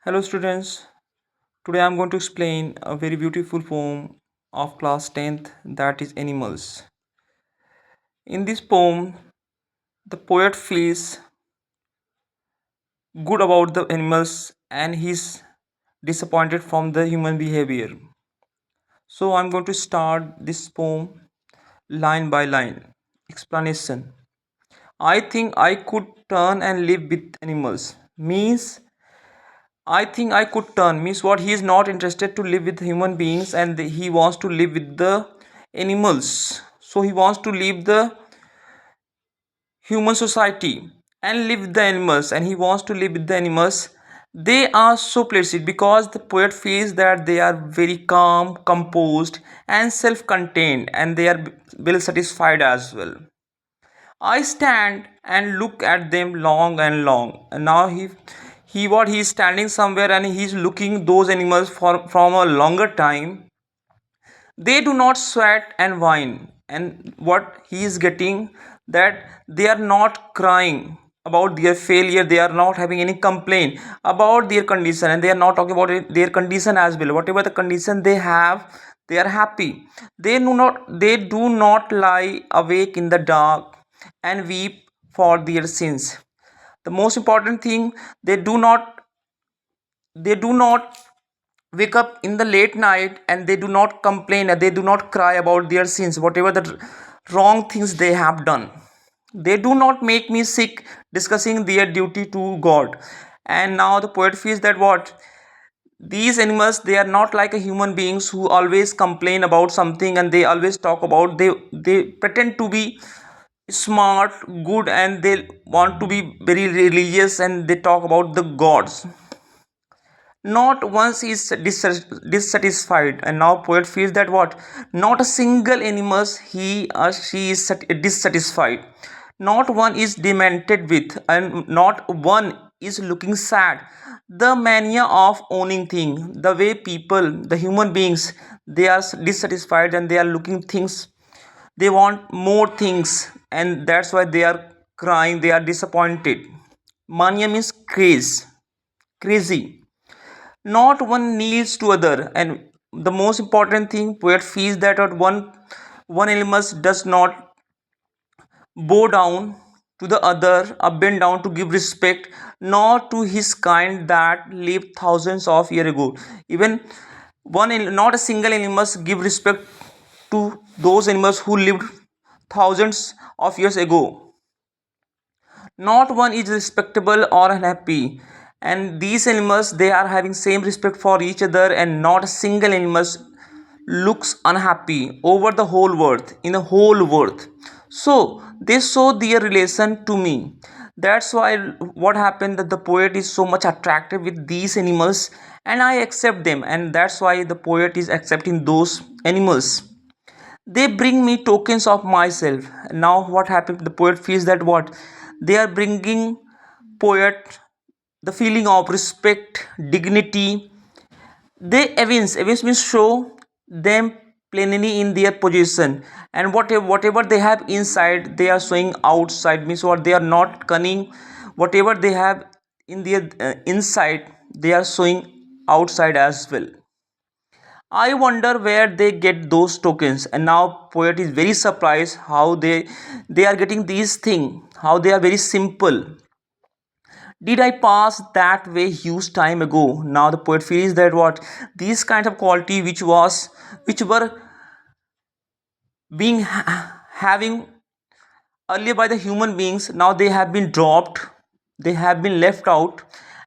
Hello students, today I am going to explain a very beautiful poem of class 10th, that is Animals. In this poem, the poet feels good about the animals and he's disappointed from the human behavior. So I am going to start this poem line by line. Explanation. I think I could turn and live with animals. Means I think I could turn means what he is not interested to live with human beings and he wants to live with the animals. So he wants to leave the human society and live with the animals and he wants to live with the animals. They are so placid because the poet feels that they are very calm, composed and self-contained and they are well satisfied as well. I stand and look at them long and long. And now he's standing somewhere and he's looking those animals for from a longer time. They do not sweat and whine. And what he is getting, that they are not crying about their failure, they are not having any complaint about their condition, and they are not talking about their condition as well. Whatever the condition they have, they are happy. They do not lie awake in the dark and weep for their sins. The most important thing, they do not wake up in the late night and they do not complain and they do not cry about their sins, whatever the wrong things they have done. They do not make me sick discussing their duty to God. And now the poet feels that what, these animals, they are not like a human beings who always complain about something and they always talk about, they pretend to be smart, good, and they want to be very religious and they talk about the gods. Not once is dissatisfied. And now poet feels that what, not a single animal he or she is dissatisfied. Not one is demented with and not one is looking sad. The mania of owning thing, the way people, the human beings, they are dissatisfied and they are looking things, they want more things and that's why they are crying, they are disappointed. Mania means crazy. Not one kneels to other. And the most important thing, poet feels that one element does not bow down to the other, or bend down to give respect, nor to his kind that lived thousands of years ago. Even not a single animal must give respect to those animals who lived thousands of years ago. Not one is respectable or unhappy, and these animals, they are having same respect for each other, and not a single animal looks unhappy over the whole world, in the whole world. So they show their relation to me. That's why what happened, that the poet is so much attracted with these animals and I accept them, and that's why the poet is accepting those animals. They bring me tokens of myself. Now what happened, the poet feels that what, they are bringing poet the feeling of respect, dignity. They evince means show them plainly in their position, and whatever they have inside, they are showing outside, means what, they are not cunning. Whatever they have in their inside, they are showing outside as well. I wonder where they get those tokens. And now poet is very surprised how they are getting these things, how they are very simple. Did I pass that way huge time ago? Now the poet feels that what, these kind of quality which were being having earlier by the human beings, now they have been dropped, they have been left out,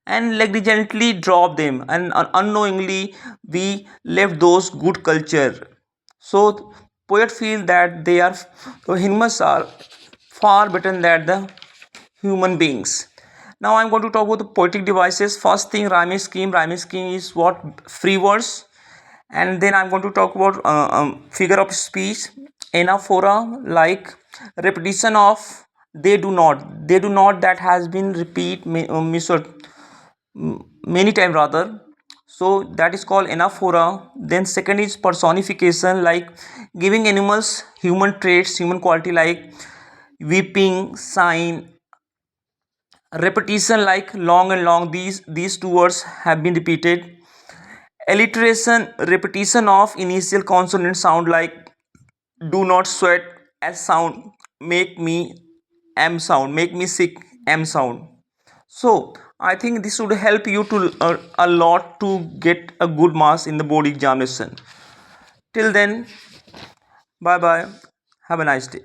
and negligently drop them, and unknowingly we left those good culture. So poet feel that they are, the humans are far better than the human beings. Now I'm going to talk about the poetic devices. First thing, rhyming scheme. Rhyming scheme is what, free words. And then I'm going to talk about figure of speech, anaphora, like repetition of they do not that has been repeat many time rather. So that is called anaphora. Then second is personification, like giving animals human traits, human quality, like weeping, sign, repetition like long and long, these two words have been repeated. Alliteration, repetition of initial consonant sound like do not sweat, s sound, make me m sound, make me sick, m sound. So I think this would help you to a lot to get a good marks in the board examination. Till then, bye bye, have a nice day.